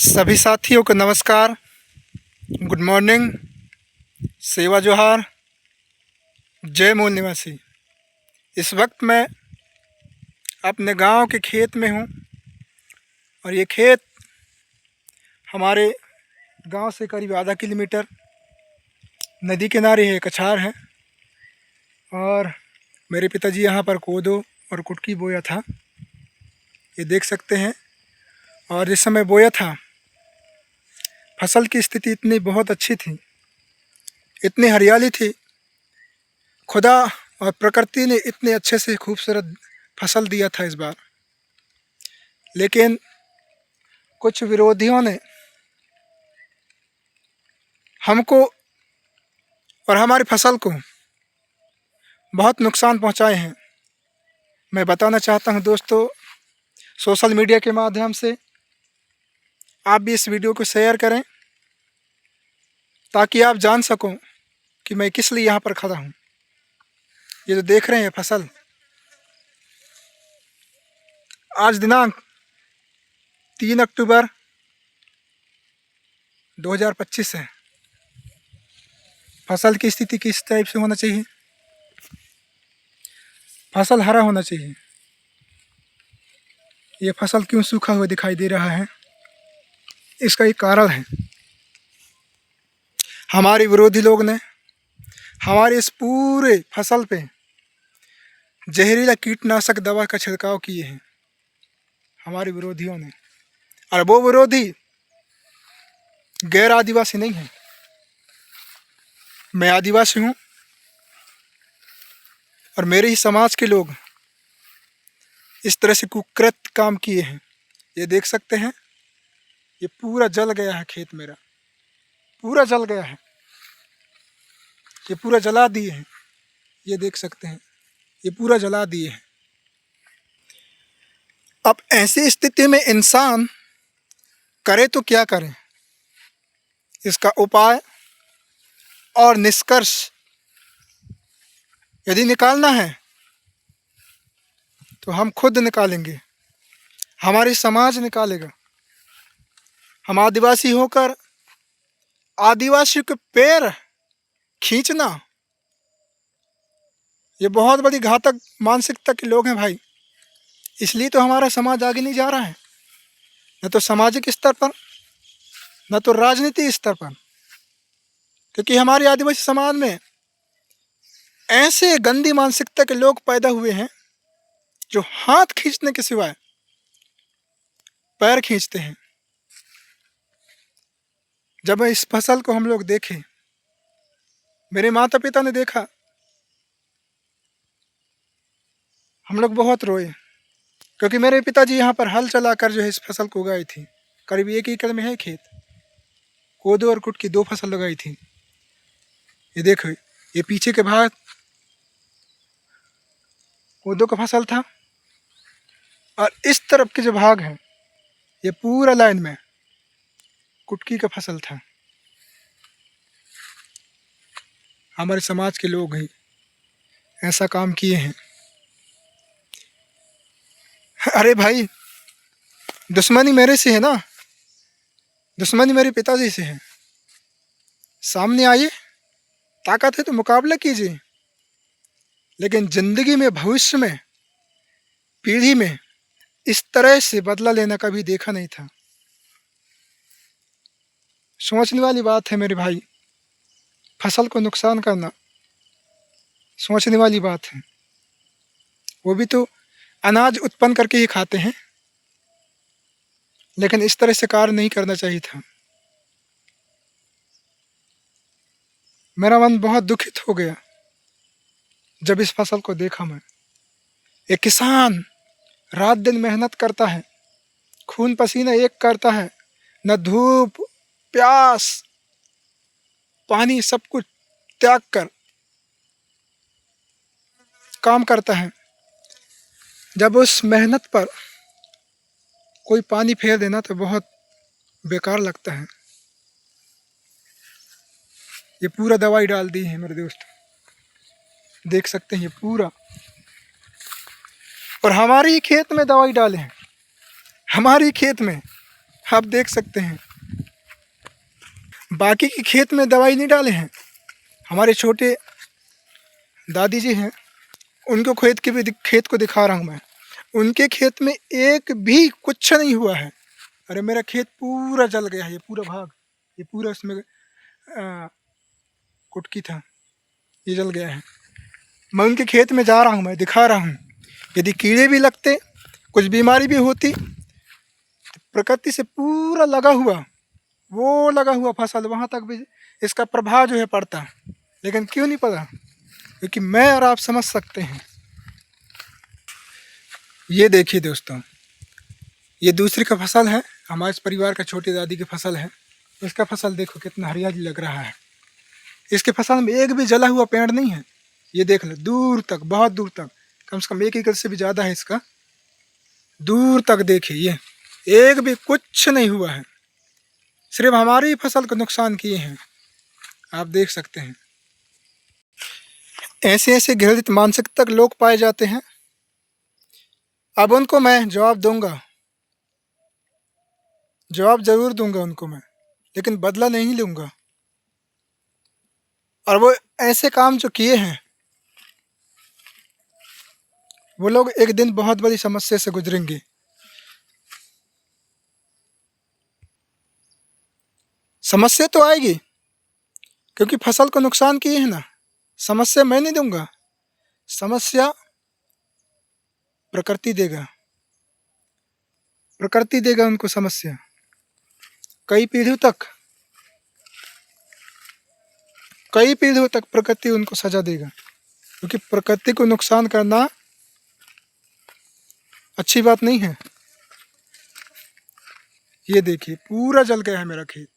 सभी साथियों को नमस्कार, गुड मॉर्निंग, सेवा जोहार, जय मूल निवासी। इस वक्त मैं अपने गांव के खेत में हूं और ये खेत हमारे गांव से करीब आधा किलोमीटर नदी किनारे है, कछार है। और मेरे पिताजी यहां पर कोदो और कुटकी बोया था, ये देख सकते हैं। और जिस समय बोया था फसल की स्थिति इतनी बहुत अच्छी थी, इतनी हरियाली थी, खुदा और प्रकृति ने इतने अच्छे से खूबसूरत फसल दिया था इस बार। लेकिन कुछ विरोधियों ने हमको और हमारी फसल को बहुत नुकसान पहुंचाए हैं। मैं बताना चाहता हूं दोस्तों, सोशल मीडिया के माध्यम से आप भी इस वीडियो को शेयर करें ताकि आप जान सको कि मैं किस लिए यहाँ पर खड़ा हूँ। ये जो देख रहे हैं फसल, आज दिनांक 3 अक्टूबर 2025 है। फसल की स्थिति किस टाइप से होना चाहिए? फसल हरा होना चाहिए। ये फसल क्यों सूखा हुआ दिखाई दे रहा है? इसका एक कारण है, हमारे विरोधी लोग ने हमारे इस पूरे फसल पे जहरीला कीटनाशक दवा का छिड़काव किए हैं, हमारे विरोधियों ने। और वो विरोधी गैर आदिवासी नहीं है, मैं आदिवासी हूँ और मेरे ही समाज के लोग इस तरह से कुकृत काम किए हैं। ये देख सकते हैं, ये पूरा जल गया है खेत, मेरा पूरा जल गया है, ये पूरा जला दिए हैं। ये देख सकते हैं, ये पूरा जला दिए हैं। अब ऐसी स्थिति में इंसान करे तो क्या करे? इसका उपाय और निष्कर्ष यदि निकालना है तो हम खुद निकालेंगे, हमारी समाज निकालेगा। हम आदिवासी होकर आदिवासी के पैर खींचना, ये बहुत बड़ी घातक मानसिकता के लोग हैं भाई। इसलिए तो हमारा समाज आगे नहीं जा रहा है, न तो सामाजिक स्तर पर, न तो राजनीति स्तर पर। क्योंकि हमारे आदिवासी समाज में ऐसे गंदी मानसिकता के लोग पैदा हुए हैं जो हाथ खींचने के सिवाय पैर खींचते हैं। जब इस फसल को हम लोग देखे, मेरे माता पिता ने देखा, हम लोग बहुत रोए। क्योंकि मेरे पिताजी यहाँ पर हल चलाकर जो है इस फसल को उगाई थी। करीब 1 एकड़ में है खेत, कोदो और कुटकी 2 फसल लगाई थी। ये देखो, ये पीछे के भाग कोदो का फसल था और इस तरफ के जो भाग है ये पूरा लाइन में कुटकी का फसल था। हमारे समाज के लोग ही ऐसा काम किए हैं। अरे भाई, दुश्मनी मेरे से है ना, दुश्मनी मेरे पिताजी से है। सामने आइए, ताकत है तो मुकाबला कीजिए। लेकिन जिंदगी में, भविष्य में, पीढ़ी में इस तरह से बदला लेना कभी देखा नहीं था। सोचने वाली बात है मेरे भाई, फसल को नुकसान करना सोचने वाली बात है। वो भी तो अनाज उत्पन्न करके ही खाते हैं, लेकिन इस तरह से कार्य नहीं करना चाहिए था। मेरा मन बहुत दुखित हो गया जब इस फसल को देखा। मैं, एक किसान रात दिन मेहनत करता है, खून पसीना एक करता है, न धूप प्यास पानी सब कुछ त्याग कर काम करता है। जब उस मेहनत पर कोई पानी फेर देना तो बहुत बेकार लगता है। ये पूरा दवाई डाल दी है मेरे दोस्त, देख सकते हैं ये पूरा। और हमारे ही खेत में दवाई डाले हैं, हमारे ही खेत में, आप देख सकते हैं। बाकी के खेत में दवाई नहीं डाले हैं। हमारे छोटे दादी जी हैं, उनको खेत को दिखा रहा हूँ मैं। उनके खेत में एक भी कुछ नहीं हुआ है। अरे मेरा खेत पूरा जल गया है, ये पूरा भाग, ये पूरा इसमें कुटकी था, ये जल गया है। मैं उनके खेत में जा रहा हूँ, मैं दिखा रहा हूँ। यदि कीड़े भी लगते, कुछ बीमारी भी होती, तो प्रकृति से पूरा लगा हुआ फसल वहाँ तक भी इसका प्रभाव जो है पड़ता। लेकिन क्यों नहीं पड़ा? क्योंकि मैं और आप समझ सकते हैं। ये देखिए दोस्तों, ये दूसरे का फसल है, हमारे परिवार का छोटी दादी की फसल है। इसका फसल देखो कितना हरियाली लग रहा है। इसके फसल में एक भी जला हुआ पेड़ नहीं है। ये देख लो, दूर तक, बहुत दूर तक, कम से कम 1 एकड़ से भी ज़्यादा है इसका। दूर तक देखिए, ये एक भी कुछ नहीं हुआ है। सिर्फ हमारी फसल को नुकसान किए हैं, आप देख सकते हैं। ऐसे ऐसे घृणित मानसिकता के लोग पाए जाते हैं। अब उनको मैं जवाब दूंगा, जवाब जरूर दूंगा उनको मैं, लेकिन बदला नहीं लूंगा। और वो ऐसे काम जो किए हैं, वो लोग एक दिन बहुत बड़ी समस्या से गुजरेंगे। समस्या तो आएगी, क्योंकि फसल को नुकसान किए हैं ना। समस्या मैं नहीं दूंगा, समस्या प्रकृति देगा, प्रकृति देगा उनको समस्या। कई पीढ़ियों तक प्रकृति उनको सजा देगा, क्योंकि प्रकृति को नुकसान करना अच्छी बात नहीं है। ये देखिए, पूरा जल गया है मेरा खेत।